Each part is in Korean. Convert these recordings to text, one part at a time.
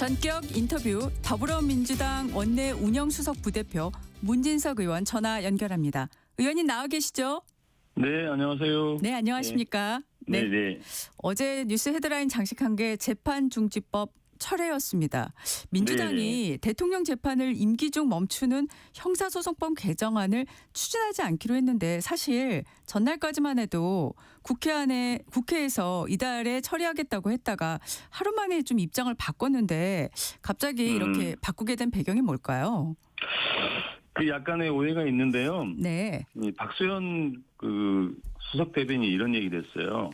전격 인터뷰 더불어민주당 원내 운영수석 부대표 문진석 의원 전화 연결합니다. 의원님 나와 계시죠? 네, 안녕하세요. 네, 안녕하십니까? 네, 네. 어제 뉴스 헤드라인 장식한 게 재판중지법 철회였습니다. 민주당이 네네. 대통령 재판을 임기 중 멈추는 형사소송법 개정안을 추진하지 않기로 했는데 사실 전날까지만 해도 국회에서 이달에 처리하겠다고 했다가 하루 만에 좀 입장을 바꿨는데 갑자기 이렇게 바꾸게 된 배경이 뭘까요? 그 약간의 오해가 있는데요. 네. 이 박수현 수석 대변인이 이런 얘기를 했어요.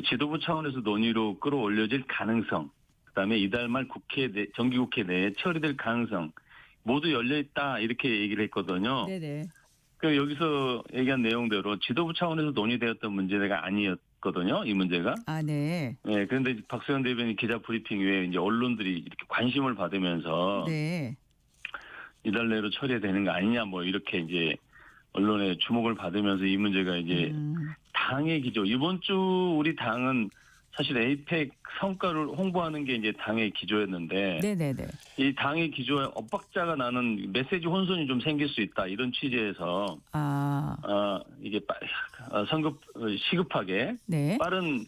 지도부 차원에서 논의로 끌어올려질 가능성, 그다음에 이달 말 정기국회 내에 처리될 가능성 모두 열려있다 이렇게 얘기를 했거든요. 네네. 여기서 얘기한 내용대로 지도부 차원에서 논의되었던 문제가 아니었거든요. 이 문제가. 아, 네. 네, 그런데 박수현 대변인 기자 브리핑 외에 이제 언론들이 이렇게 관심을 받으면서 네. 이달 내로 처리되는 거 아니냐 뭐 이렇게 이제 언론의 주목을 받으면서 이 문제가 이제 당의 기조. 이번 주 우리 당은 사실 에이펙 성과를 홍보하는 게 이제 당의 기조였는데 네네네. 이 당의 기조에 엇박자가 나는 메시지 혼선이 좀 생길 수 있다 이런 취지에서 이게 시급하게 네. 빠른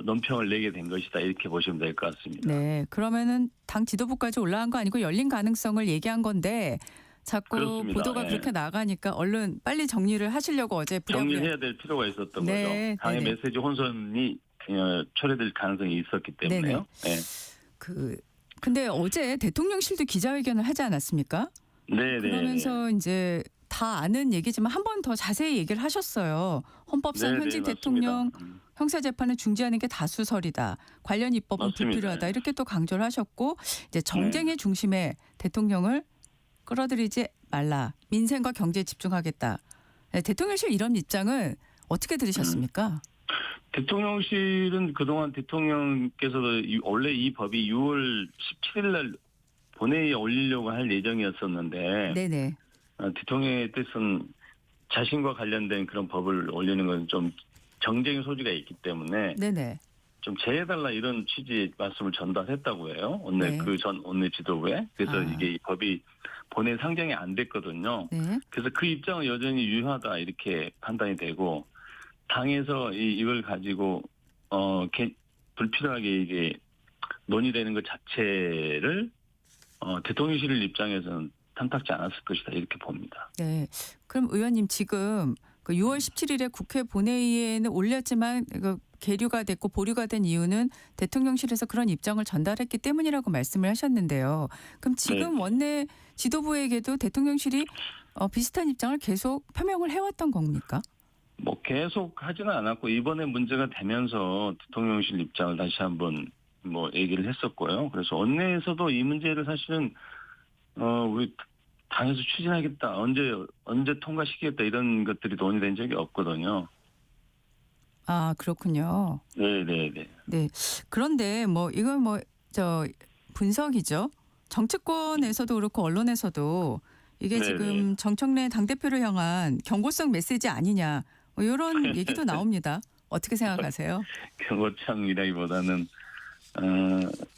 논평을 내게 된 것이다 이렇게 보시면 될 것 같습니다. 네. 그러면은 당 지도부까지 올라간 거 아니고 열린 가능성을 얘기한 건데 자꾸 그렇습니다. 보도가 네. 그렇게 나가니까 얼른 빨리 정리를 하시려고 어제 부랴부랴. 정리해야 될 필요가 있었던 네, 거죠. 당의 네네. 메시지 혼선이 초래될 가능성이 있었기 때문에요. 네. 근데 어제 대통령실도 기자회견을 하지 않았습니까? 네, 그러면서 이제 다 아는 얘기지만 한 번 더 자세히 얘기를 하셨어요. 헌법상 네네, 현직 맞습니다. 대통령 형사재판을 중지하는 게 다수설이다. 관련 입법은 맞습니다. 불필요하다. 이렇게 또 강조를 하셨고 이제 정쟁의 중심에 대통령을 끌어들이지 말라. 민생과 경제에 집중하겠다. 네, 대통령실 이런 입장은 어떻게 들으셨습니까? 대통령실은 그동안 대통령께서도 원래 이 법이 6월 17일 날 본회의에 올리려고 할 예정이었었는데 네네. 대통령의 뜻은 자신과 관련된 그런 법을 올리는 건 좀 정쟁의 소지가 있기 때문에 네네. 좀 제해달라 이런 취지의 말씀을 전달했다고 해요. 네. 전 원내 지도부에. 그래서 이게 이 법이 본회의 상정이 안 됐거든요. 네. 그래서 그 입장은 여전히 유효하다 이렇게 판단이 되고 당에서 이걸 가지고 불필요하게 이게 논의되는 것 자체를 대통령실 입장에서는 탐탁지 않았을 것이다 이렇게 봅니다. 네. 그럼 의원님 지금 그 6월 17일에 국회 본회의에는 올렸지만 계류가 됐고 보류가 된 이유는 대통령실에서 그런 입장을 전달했기 때문이라고 말씀을 하셨는데요. 그럼 지금 네. 원내 지도부에게도 대통령실이 비슷한 입장을 계속 표명을 해왔던 겁니까? 뭐 계속 하지는 않았고 이번에 문제가 되면서 대통령실 입장을 다시 한번 뭐 얘기를 했었고요. 그래서 원내에서도 이 문제를 사실은 우리 당에서 추진하겠다, 언제 통과시키겠다 이런 것들이 논의된 적이 없거든요. 아, 그렇군요. 네. 네. 그런데 이건 분석이죠. 정치권에서도 그렇고 언론에서도 이게 네네. 지금 정청래 당대표를 향한 경고성 메시지 아니냐 이런 얘기도 나옵니다. 어떻게 생각하세요? 경고창이라기보다는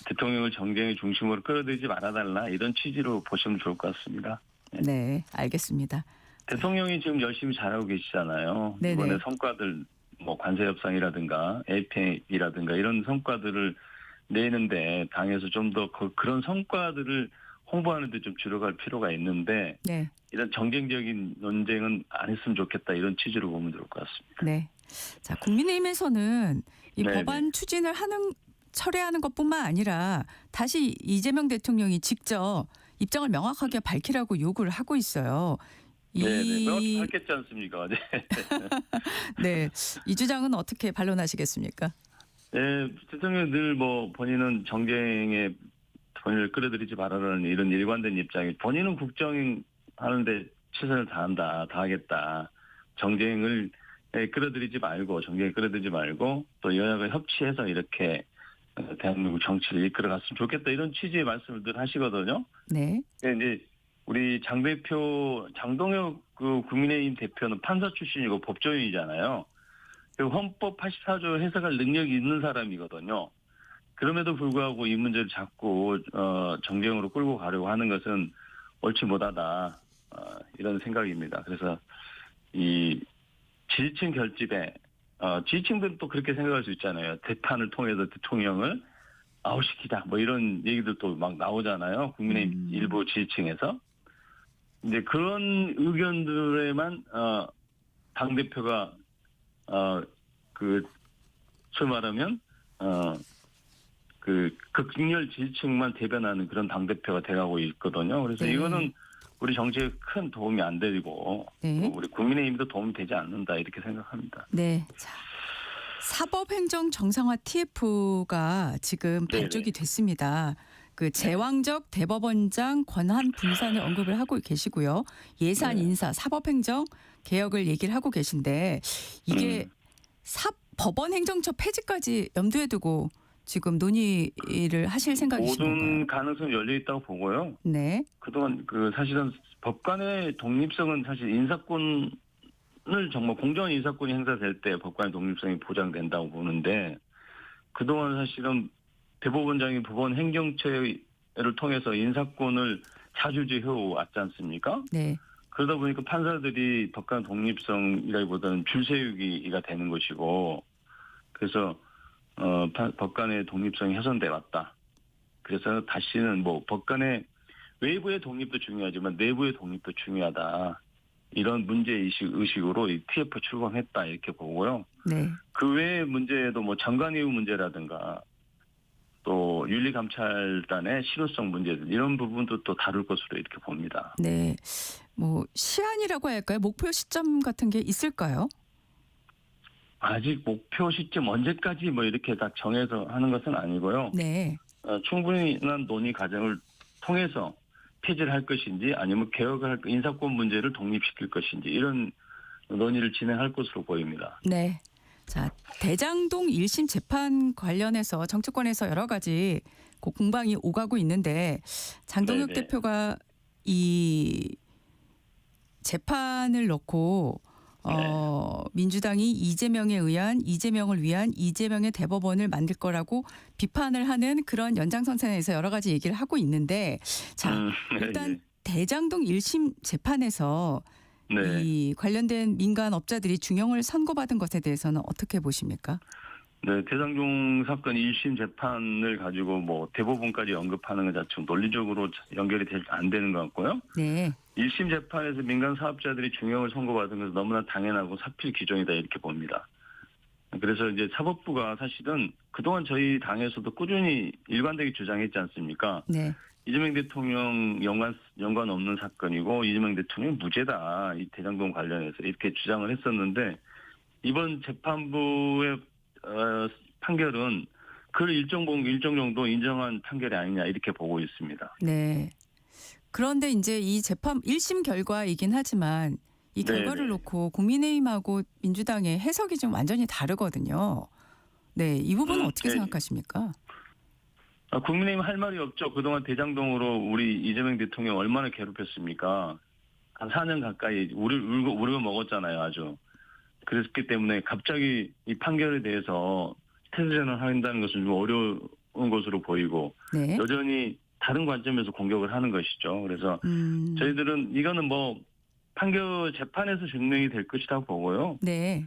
대통령을 정쟁의 중심으로 끌어들이지 말아달라 이런 취지로 보시면 좋을 것 같습니다. 네, 알겠습니다. 대통령이 지금 열심히 잘하고 계시잖아요. 네네. 이번에 성과들 관세 협상이라든가 에이펙이라든가 이런 성과들을 내는데 당에서 좀 더 그런 성과들을 홍보하는 데 좀 줄여갈 필요가 있는데 네. 이런 정쟁적인 논쟁은 안 했으면 좋겠다 이런 취지로 보면 좋을 것 같습니다. 네. 자, 국민의힘에서는 이 네네. 법안 추진을 철회하는 것뿐만 아니라 다시 이재명 대통령이 직접 입장을 명확하게 밝히라고 요구를 하고 있어요. 네네. 명확히 밝혔지 않습니까? 네. 네. 이 주장은 어떻게 반론하시겠습니까? 네, 대통령이 늘 본인은 정쟁에 본인을 끌어들이지 말아라는 이런 일관된 입장이 본인은 국정하는데 최선을 다하겠다. 정쟁에 끌어들이지 말고 또 여야가 협치해서 이렇게 대한민국 정치를 이끌어갔으면 좋겠다 이런 취지의 말씀을 늘 하시거든요. 네. 이제 우리 장동혁 국민의힘 대표는 판사 출신이고 법조인이잖아요. 그리고 헌법 84조 해석할 능력이 있는 사람이거든요. 그럼에도 불구하고 이 문제를 자꾸 정쟁으로 끌고 가려고 하는 것은 옳지 못하다 이런 생각입니다. 그래서 이 지지층 결집에 지지층들은 또 그렇게 생각할 수 있잖아요. 대판을 통해서 대통령을 아웃시키자 뭐 이런 얘기들도 막 나오잖아요. 국민의힘 일부 지지층에서. 이제 그런 의견들에만 당 대표가 소위 말하면 그 극렬 지지층만 대변하는 그런 당 대표가 돼가고 있거든요. 그래서 네. 이거는 우리 정치에 큰 도움이 안 되고 네. 또 우리 국민의힘도 도움이 되지 않는다 이렇게 생각합니다. 네. 자, 사법행정 정상화 TF가 지금 네네. 발족이 됐습니다. 그 제왕적 대법원장 권한 분산을 언급을 하고 계시고요. 예산 네. 인사 사법행정 개혁을 얘기를 하고 계신데 이게 법원 행정처 폐지까지 염두에 두고 지금 논의를 하실 생각이신 건가요? 모든 가능성이 열려 있다고 보고요. 네. 그동안 사실은 법관의 독립성은 사실 인사권을 정말 공정한 인사권이 행사될 때 법관의 독립성이 보장된다고 보는데 그동안 사실은 대법원장이 법원 행정처를 통해서 인사권을 자주지해 왔지 않습니까? 네. 그러다 보니까 판사들이 법관 독립성이라기보다는 줄 세우기가 되는 것이고 그래서 법관의 독립성이 훼손돼 왔다. 그래서 다시는 뭐 법관의 외부의 독립도 중요하지만 내부의 독립도 중요하다. 이런 문제의식으로 이 TF 출범했다 이렇게 보고요. 네. 그 외의 문제도 뭐 장관이후 문제라든가 또 윤리감찰단의 실효성 문제들 이런 부분도 또 다룰 것으로 이렇게 봅니다. 네. 뭐 시한이라고 할까요? 목표 시점 같은 게 있을까요? 아직 목표 시점 언제까지 뭐 이렇게 다 정해서 하는 것은 아니고요. 네. 충분한 논의 과정을 통해서 폐지를 할 것인지 아니면 개혁을 할 인사권 문제를 독립시킬 것인지 이런 논의를 진행할 것으로 보입니다. 네. 자, 대장동 1심 재판 관련해서 정치권에서 여러 가지 공방이 오가고 있는데 장동혁 네네. 대표가 이 재판을 놓고 민주당이 이재명을 위한 이재명의 대법원을 만들 거라고 비판을 하는 그런 연장선상에서 여러 가지 얘기를 하고 있는데 자, 일단 대장동 1심 재판에서 네. 이 관련된 민간 업자들이 중형을 선고받은 것에 대해서는 어떻게 보십니까? 네, 대장동 사건 1심 재판을 가지고 뭐 대법원까지 언급하는 것 자체는 논리적으로 연결이 안 되는 것 같고요. 네. 1심 재판에서 민간 사업자들이 중형을 선고받은 것은 너무나 당연하고 사필 기종이다 이렇게 봅니다. 그래서 이제 사법부가 사실은 그동안 저희 당에서도 꾸준히 일관되게 주장했지 않습니까? 네. 이재명 대통령 연관 없는 사건이고 이재명 대통령 무죄다. 이 대장동 관련해서 이렇게 주장을 했었는데 이번 재판부의 판결은 그걸 일정 정도 인정한 판결이 아니냐 이렇게 보고 있습니다. 네. 그런데 이제 이 재판 1심 결과이긴 하지만 이 결과를 네네. 놓고 국민의힘하고 민주당의 해석이 좀 완전히 다르거든요. 네, 이 부분은 어떻게 네. 생각하십니까? 국민의힘 할 말이 없죠. 그동안 대장동으로 우리 이재명 대통령 얼마나 괴롭혔습니까? 한 4년 가까이 우리가 먹었잖아요, 아주. 그랬기 때문에 갑자기 이 판결에 대해서 태세전을 한다는 것은 좀 어려운 것으로 보이고 네. 여전히 다른 관점에서 공격을 하는 것이죠. 그래서 저희들은 이거는 뭐 판결 재판에서 증명이 될 것이라고 보고요. 네.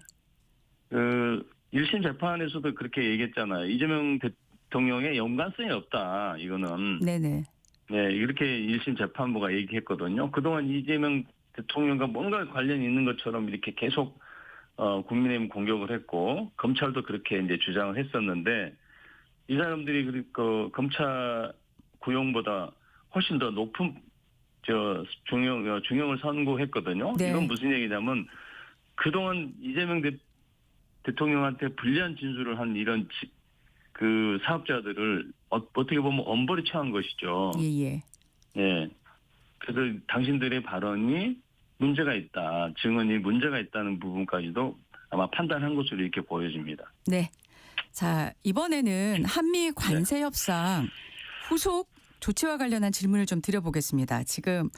1심 재판에서도 그렇게 얘기했잖아요. 이재명 대통령의 연관성이 없다. 이거는. 네네. 네, 이렇게 1심 재판부가 얘기했거든요. 그동안 이재명 대통령과 뭔가 관련이 있는 것처럼 이렇게 계속 국민의힘 공격을 했고 검찰도 그렇게 이제 주장을 했었는데 이 사람들이 그 검찰 구형보다 훨씬 더 높은 중형을 선고했거든요. 네. 이건 무슨 얘기냐면 그동안 이재명 대통령한테 불리한 진술을 한 이런 그 사업자들을 어떻게 보면 엄벌에 처한 것이죠. 예예. 예. 그래서 당신들의 발언이 문제가 있다, 증언이 문제가 있다는 부분까지도 아마 판단한 것으로 이렇게 보여집니다. 네. 자, 이번에는 한미 관세 협상 후속 조치와 관련한 질문을 좀 드려보겠습니다. 지금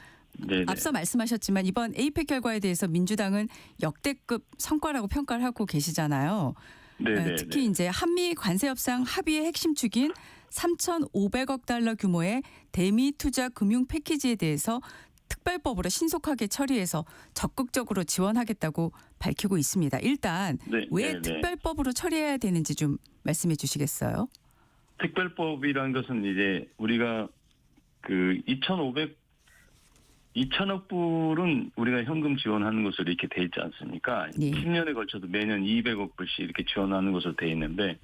네네. 앞서 말씀하셨지만 이번 에이펙 결과에 대해서 민주당은 역대급 성과라고 평가를 하고 계시잖아요. 네네. 특히 이제 한미 관세 협상 합의의 핵심 축인 3,500억 달러 규모의 대미 투자 금융 패키지에 대해서 특별법으로 신속하게 처리해서 적극적으로 지원하겠다고 밝히고 있습니다. 일단 네, 왜 네, 네. 특별법으로 처리해야 되는지 좀 말씀해 주시겠어요? 특별법이라는 것은 이제 우리가 그 2,000억 불은 우리가 현금 지원하는 것으로 이렇게 돼 있지 않습니까? 예. 10년에 걸쳐도 매년 200억 불씩 이렇게 지원하는 것으로 돼 있는데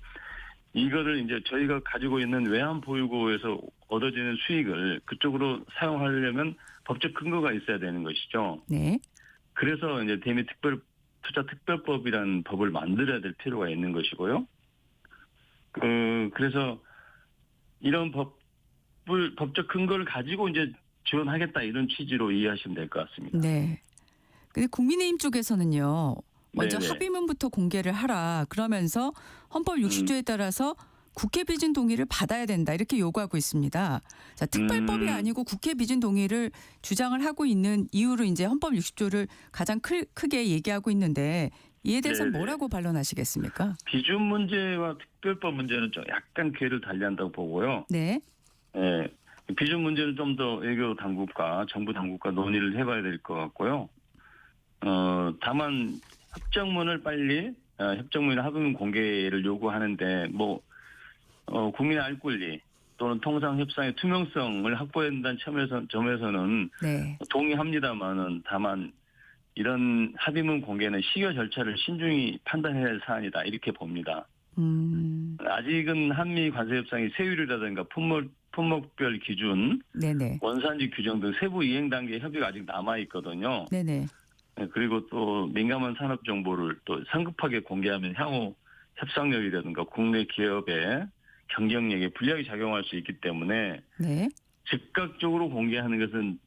이거를 이제 저희가 가지고 있는 외환 보유고에서 얻어지는 수익을 그쪽으로 사용하려면 법적 근거가 있어야 되는 것이죠. 네. 그래서 이제 대미 투자 특별법이라는 법을 만들어야 될 필요가 있는 것이고요. 그래서 이런 법적 근거를 가지고 이제 지원하겠다 이런 취지로 이해하시면 될 것 같습니다. 네. 근데 국민의힘 쪽에서는요. 먼저 네네. 합의문부터 공개를 하라. 그러면서 헌법 60조에 따라서 국회 비준 동의를 받아야 된다. 이렇게 요구하고 있습니다. 자, 특별법이 아니고 국회 비준 동의를 주장을 하고 있는 이유로 이제 헌법 60조를 가장 크게 얘기하고 있는데 이에 대해서는 네네. 뭐라고 반론하시겠습니까? 비준 문제와 특별법 문제는 좀 약간 궤를 달리한다고 보고요. 네. 예. 비준 문제는 좀 더 외교 당국과 정부 당국과 논의를 해봐야 될 것 같고요. 다만 협정문을 빨리 협정문 합의문 공개를 요구하는데 국민의 알 권리 또는 통상 협상의 투명성을 확보해야 된다는 점에서는 네. 동의합니다만은 다만 이런 합의문 공개는 시효 절차를 신중히 판단해야 할 사안이다 이렇게 봅니다. 아직은 한미 관세 협상의 세율이라든가 품목별 기준, 네네. 원산지 규정 등 세부 이행 단계 협의가 아직 남아 있거든요. 네네. 그리고 또 민감한 산업 정보를 또 성급하게 공개하면 향후 협상력이라든가 국내 기업의 경쟁력에 불리하게 작용할 수 있기 때문에 네. 즉각적으로 공개하는 것은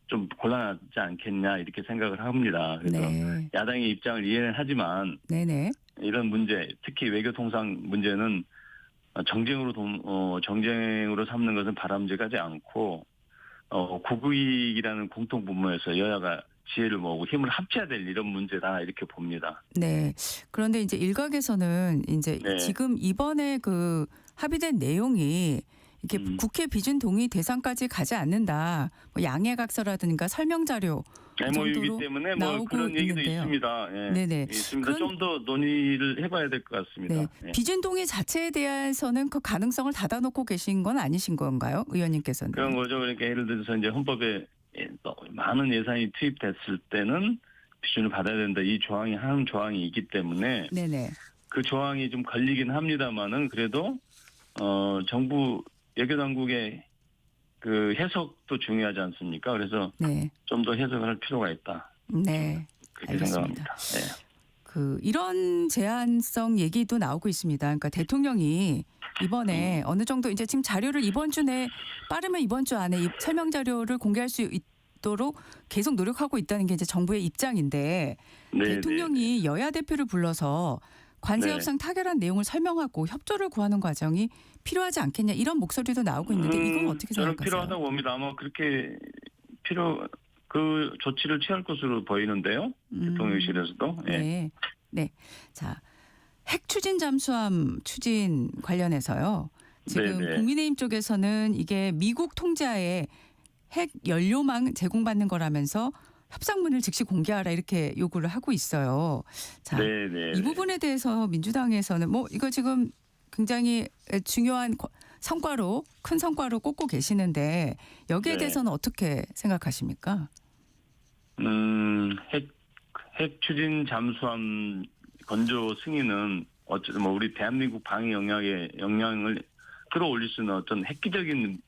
좀 곤란하지 않겠냐 이렇게 생각을 합니다. 그래서 네. 야당의 입장을 이해는 하지만 네네. 이런 문제, 특히 외교통상 문제는 정쟁으로 삼는 것은 바람직하지 않고 국익이라는 공통 분모에서 여야가 지혜를 모으고 힘을 합쳐야 될 이런 문제다 이렇게 봅니다. 네. 그런데 이제 일각에서는 이제 네. 지금 이번에 그 합의된 내용이 이렇게 국회 비준 동의 대상까지 가지 않는다. 뭐 양해각서라든가 설명 자료 MOU이기 정도로 때문에 나오고 그런 얘기도 있는데요. 있습니다. 예. 네네. 있습니다. 좀 더 논의를 해봐야 될 것 같습니다. 네. 예. 비준 동의 자체에 대해서는 그 가능성을 닫아놓고 계신 건 아니신 건가요, 의원님께서는? 그런 거죠. 그러니까 예를 들어서 이제 헌법에 많은 예산이 투입됐을 때는 비준을 받아야 된다. 이 조항이 한 조항이 있기 때문에 네네. 그 조항이 좀 걸리긴 합니다만은 그래도 정부 외교 당국의 그 해석도 중요하지 않습니까? 그래서 네. 좀 더 해석을 할 필요가 있다. 네. 그렇게 알겠습니다. 생각합니다. 네. 이런 제한성 얘기도 나오고 있습니다. 그러니까 대통령이 이번에 어느 정도 이제 지금 자료를 이번 주 내에 빠르면 이번 주 안에 이 설명 자료를 공개할 수 있도록 계속 노력하고 있다는 게 이제 정부의 입장인데 네, 대통령이 여야 대표를 불러서 관세 네. 협상 타결한 내용을 설명하고 협조를 구하는 과정이 필요하지 않겠냐 이런 목소리도 나오고 있는데 이건 어떻게 저는 생각하세요? 필요하다고 봅니다. 아마 그렇게 그 조치를 취할 것으로 보이는데요. 대통령실에서도. 예. 네. 네. 자, 핵 추진 잠수함 추진 관련해서요. 지금 네네. 국민의힘 쪽에서는 이게 미국 통제하에 핵 연료망 제공받는 거라면서 협상문을 즉시 공개하라 이렇게 요구를 하고 있어요. 자, 네네. 이 부분에 대해서 민주당에서는 이거 지금 굉장히 중요한 성과로 큰 성과로 꼽고 계시는데 여기에 네. 대해서는 어떻게 생각하십니까? 핵 추진 잠수함 건조 승인은 우리 대한민국 방위 영향을 끌어올릴 수 있는 어떤 획기적인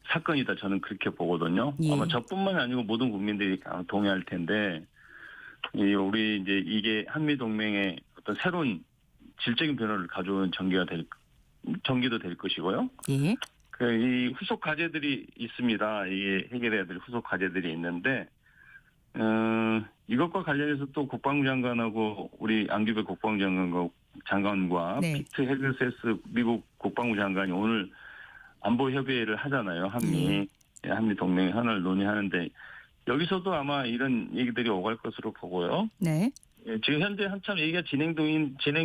사건이다 저는 그렇게 보거든요. 예. 아마 저뿐만이 아니고 모든 국민들이 동의할 텐데 우리 이제 이게 한미 동맹의 어떤 새로운 질적인 변화를 가져오는 전기도 될 것이고요. 예. 이 후속 과제들이 있습니다. 이게 해결해야 될 후속 과제들이 있는데 이것과 관련해서 또 국방부 장관하고 우리 안규배 국방부 장관과 네. 피트 헤글세스 미국 국방부 장관이 오늘 안보 협의회를 하잖아요. 한미 동맹 현안을 논의하는데 여기서도 아마 이런 얘기들이 오갈 것으로 보고요. 네. 예, 지금 현재 한참 얘기가 진행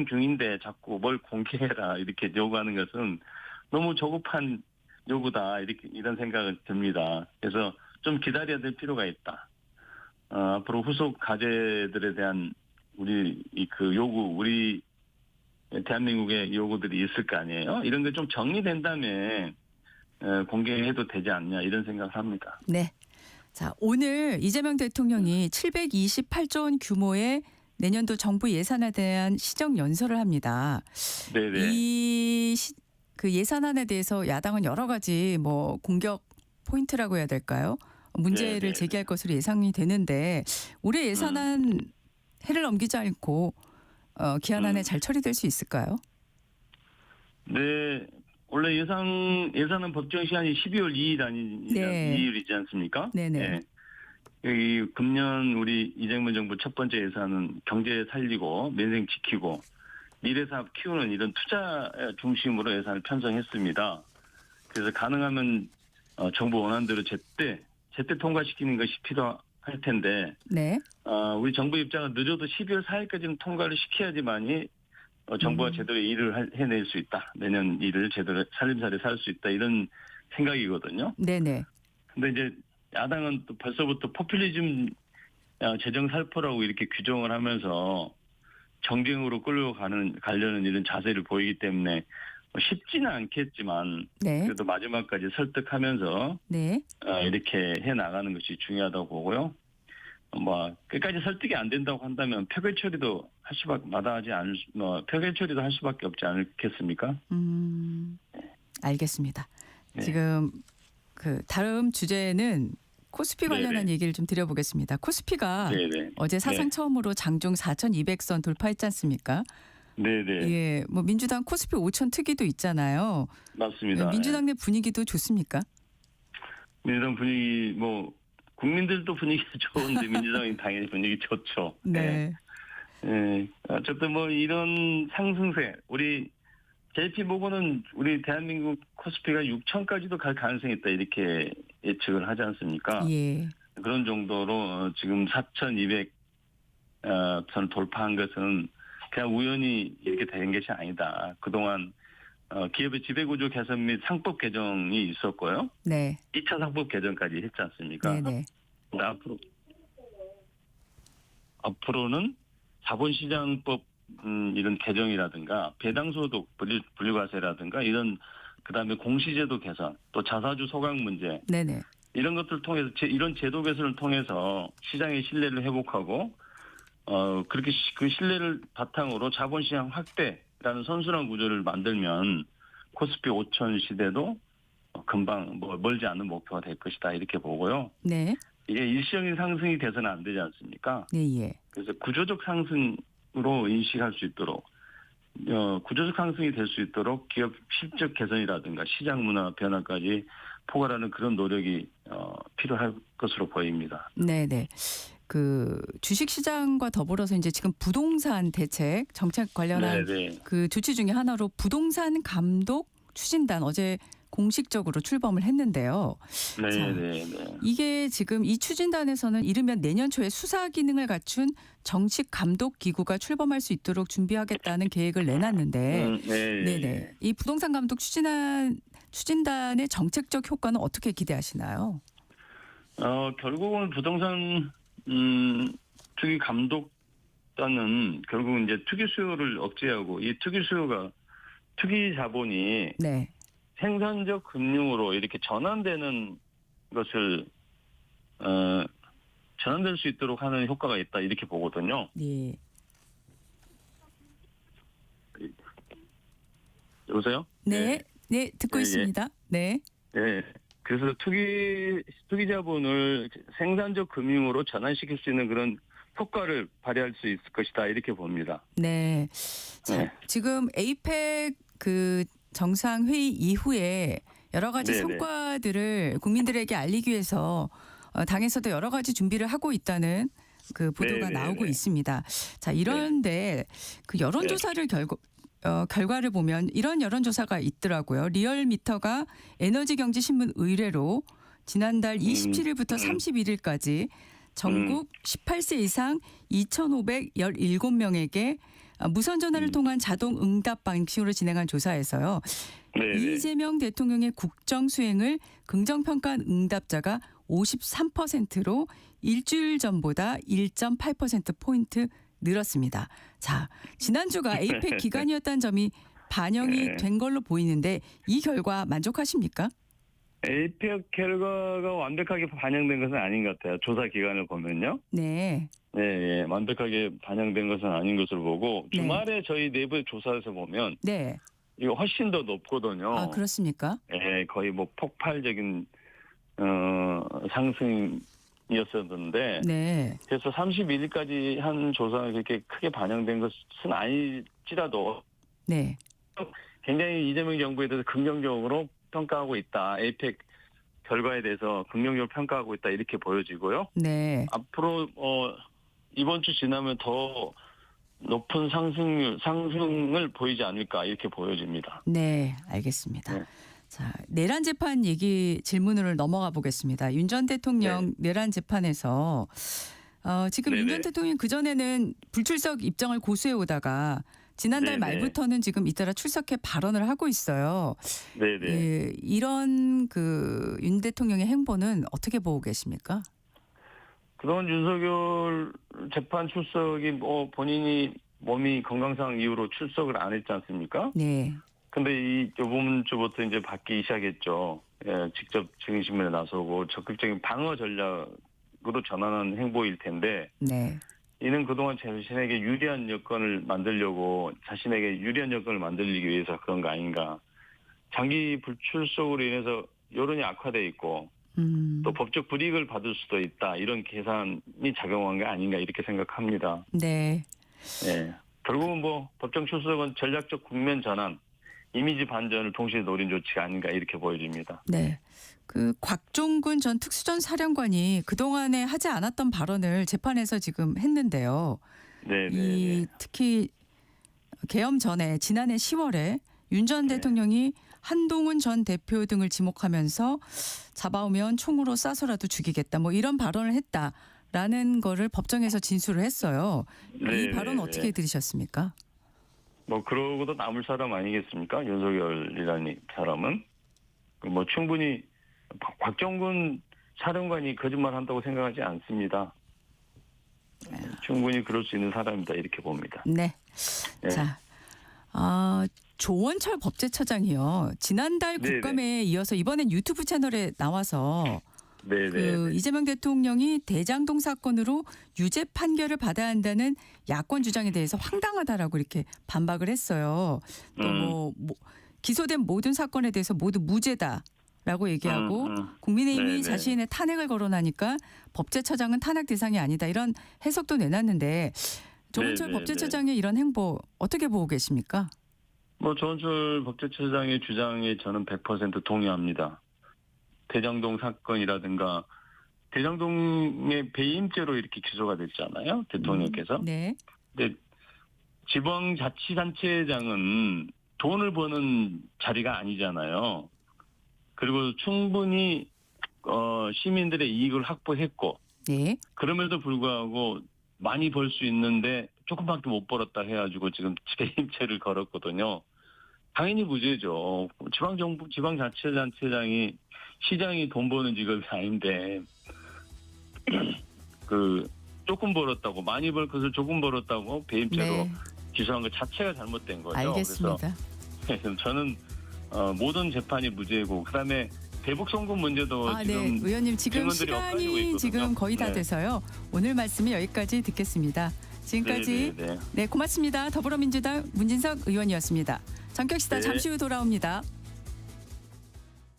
중인데 자꾸 뭘 공개해라 이렇게 요구하는 것은 너무 조급한 요구다 이런 생각이 듭니다. 그래서 좀 기다려야 될 필요가 있다. 앞으로 후속 과제들에 대한 우리 요구, 우리 대한민국의 요구들이 있을 거 아니에요. 이런 게 좀 정리된 다음에 공개해도 되지 않냐 이런 생각을 합니다. 네. 자, 오늘 이재명 대통령이 728조 원 규모의 내년도 정부 예산에 대한 시정 연설을 합니다. 네네. 그 예산안에 대해서 야당은 여러 가지 뭐 공격 포인트라고 해야 될까요? 문제를 네네. 제기할 것으로 예상이 되는데 올해 예산안 해를 넘기지 않고 기한 안에 잘 처리될 수 있을까요? 네. 원래 예산은 법정 시한이 12월 2일 네. 2일이지 않습니까? 네네. 네. 이 금년 우리 이재명 정부 첫 번째 예산은 경제 살리고 민생 지키고 미래 사업 키우는 이런 투자 중심으로 예산을 편성했습니다. 그래서 가능하면 정부 원안대로 제때 통과시키는 것이 필요할 텐데 네. 우리 정부 입장은 늦어도 12월 4일까지는 통과를 시켜야지만이 정부가 제대로 일을 해낼 수 있다. 내년 일을 제대로 살림살이 살 수 있다. 이런 생각이거든요. 네네. 근데 이제 야당은 또 벌써부터 포퓰리즘 재정 살포라고 이렇게 규정을 하면서 정쟁으로 가려는 이런 자세를 보이기 때문에 쉽지는 않겠지만 네. 그래도 마지막까지 설득하면서 네. 이렇게 해 나가는 것이 중요하다고 보고요. 뭐 끝까지 설득이 안 된다고 한다면 표결 처리도 표결 처리도 할 수밖에 없지 않겠습니까? 알겠습니다. 네. 지금 그 다음 주제는 코스피 관련한 네네. 얘기를 좀 드려보겠습니다. 코스피가 네네. 어제 사상 네. 처음으로 장중 4,200선 돌파했지 않습니까? 네네. 예, 뭐 민주당 코스피 5천 특위도 있잖아요. 맞습니다. 민주당 내 분위기도 좋습니까? 민주당 분위기 국민들도 분위기 좋은데 민주당이 당연히 분위기 좋죠. 네. 네. 어쨌든 뭐 이런 상승세 우리 JP 모건은 우리 대한민국 코스피가 6천까지도 갈 가능성이 있다 이렇게 예측을 하지 않습니까? 예. 그런 정도로 지금 4,200선 돌파한 것은 그냥 우연히 이렇게 된 것이 아니다. 그동안 기업의 지배구조 개선 및 상법 개정이 있었고요. 네. 2차 상법 개정까지 했지 않습니까? 네네. 근데 앞으로는 자본시장법 이런 개정이라든가 배당소득 분류과세라든가 그다음에 공시제도 개선 또 자사주 소각 문제 네네. 이런 것들을 통해서 이런 제도 개선을 통해서 시장의 신뢰를 회복하고 그렇게 그 신뢰를 바탕으로 자본시장 확대라는 선순환 구조를 만들면 코스피 5천 시대도 금방 멀지 않은 목표가 될 것이다 이렇게 보고요. 네. 이게 일시적인 상승이 돼서는 안 되지 않습니까? 예. 그래서 구조적 상승으로 인식할 수 있도록 구조적 상승이 될 수 있도록 기업 실적 개선이라든가 시장 문화 변화까지 포괄하는 그런 노력이 필요할 것으로 보입니다. 네네. 그 주식시장과 더불어서 이제 지금 부동산 대책 정책 관련한 네네. 그 조치 중에 하나로 부동산 감독 추진단 어제 공식적으로 출범을 했는데요. 네네. 이게 지금 이 추진단에서는 이르면 내년 초에 수사 기능을 갖춘 정식 감독 기구가 출범할 수 있도록 준비하겠다는 계획을 내놨는데, 네네. 이 부동산 감독 추진단의 정책적 효과는 어떻게 기대하시나요? 결국은 부동산 투기 감독단은 결국은 이제 투기 수요를 억제하고 이 투기 수요가 투기 자본이 네. 생산적 금융으로 이렇게 전환되는 것을 전환될 수 있도록 하는 효과가 있다 이렇게 보거든요. 네. 여보세요? 네. 네, 듣고 예, 예. 있습니다. 네. 네. 그래서 투기 자본을 생산적 금융으로 전환시킬 수 있는 그런 효과를 발휘할 수 있을 것이다 이렇게 봅니다. 네. 자, 네. 지금 에이펙 그 정상회의 이후에 여러 가지 네네. 성과들을 국민들에게 알리기 위해서 당에서도 여러 가지 준비를 하고 있다는 그 보도가 네네네. 나오고 있습니다. 자, 이런데 그 여론조사를 결과를 보면 이런 여론조사가 있더라고요. 리얼미터가 에너지경제신문 의뢰로 지난달 27일부터 31일까지 전국 18세 이상 2,517명에게 무선 전화를 통한 자동 응답 방식으로 진행한 조사에서요. 네네. 이재명 대통령의 국정 수행을 긍정평가한 응답자가 53%로 일주일 전보다 1.8%포인트 늘었습니다. 자, 지난주가 에이펙 기간이었다는 점이 반영이 네. 된 걸로 보이는데 이 결과 만족하십니까? 에이펙 결과가 완벽하게 반영된 것은 아닌 것 같아요. 조사 기간을 보면요. 네. 네, 완벽하게 반영된 것은 아닌 것으로 보고 네. 주말에 저희 내부의 조사에서 보면 네. 이거 훨씬 더 높거든요. 아, 그렇습니까? 예, 거의 뭐 폭발적인 상승이었었는데 네. 그래서 31일까지 한 조사가 그렇게 크게 반영된 것은 아닐지라도 네. 굉장히 이재명 정부에 대해서 긍정적으로 평가하고 있다. 에이펙 결과에 대해서 긍정적으로 평가하고 있다. 이렇게 보여지고요. 네. 앞으로 이번 주 지나면 더 높은 상승을 보이지 않을까 이렇게 보여집니다. 네, 알겠습니다. 네. 자, 내란 재판 얘기 질문으로 넘어가 보겠습니다. 윤 전 대통령 내란 재판에서 지금 윤 전 네네. 대통령 그전에는 불출석 입장을 고수해 오다가 지난달 네네. 말부터는 지금 잇따라 출석해 발언을 하고 있어요. 네네. 예, 이런 그 윤 대통령의 행보는 어떻게 보고 계십니까? 그동안 윤석열 재판 출석이 본인이 몸이 건강상 이유로 출석을 안 했지 않습니까? 네. 근데 이번 주부터 이제 바뀌기 시작했죠. 예, 직접 증인신문에 나서고 적극적인 방어 전략으로 전환한 행보일 텐데 네. 이는 그동안 자신에게 유리한 여건을 만들려고 자신에게 유리한 여건을 만들기 위해서 그런 거 아닌가. 장기 불출석으로 인해서 여론이 악화돼 있고 또 법적 불이익을 받을 수도 있다. 이런 계산이 작용한 게 아닌가 이렇게 생각합니다. 네. 예. 결국은 법정 출석은 전략적 국면 전환, 이미지 반전을 동시에 노린 조치가 아닌가 이렇게 보여집니다. 네. 그 곽종근 전 특수전 사령관이 그동안에 하지 않았던 발언을 재판에서 지금 했는데요. 네네. 특히 계엄 전에 지난해 10월에 윤 전 네. 대통령이 한동훈 전 대표 등을 지목하면서 잡아오면 총으로 쏴서라도 죽이겠다. 뭐 이런 발언을 했다라는 거를 법정에서 진술을 했어요. 이 네네네. 발언 어떻게 들으셨습니까? 그러고도 남을 사람 아니겠습니까? 윤석열이라는 사람은. 충분히 곽정근 사령관이 거짓말 한다고 생각하지 않습니다. 충분히 그럴 수 있는 사람이다 이렇게 봅니다. 네. 네. 자, 조원철 법제처장이요. 지난달 네네. 국감에 이어서 이번엔 유튜브 채널에 나와서 네네. 이재명 대통령이 대장동 사건으로 유죄 판결을 받아야 한다는 야권 주장에 대해서 황당하다라고 이렇게 반박을 했어요. 또 기소된 모든 사건에 대해서 모두 무죄다라고 얘기하고 국민의힘이 네네. 자신의 탄핵을 거론하니까 법제처장은 탄핵 대상이 아니다 이런 해석도 내놨는데 조원철 네네네. 법제처장의 이런 행보 어떻게 보고 계십니까? 조원철 법제처장의 주장에 저는 100% 동의합니다. 대장동 사건이라든가 대장동의 배임죄로 이렇게 기소가 됐잖아요. 대통령께서. 네. 근데 지방자치단체장은 돈을 버는 자리가 아니잖아요. 그리고 충분히 시민들의 이익을 확보했고 네. 그럼에도 불구하고 많이 벌 수 있는데 조금밖에 못 벌었다 해가지고 지금 배임죄를 걸었거든요. 당연히 무죄죠. 지방자치단체장이 시장이 돈 버는 직업이 아닌데 조금 벌었다고 많이 벌 것을 조금 벌었다고 배임죄로 네. 기소한 것 자체가 잘못된 거죠. 알겠습니다. 그래서 저는 모든 재판이 무죄고 그다음에 대북 송금 문제도 네. 지금 의원님 지금 질문들이 엇갈리고 시간이 있거든요. 지금 거의 다 네. 돼서요. 오늘 말씀은 여기까지 듣겠습니다. 지금까지 네네네. 네 고맙습니다. 더불어민주당 문진석 의원이었습니다. 정격시다 네. 잠시 후 돌아옵니다.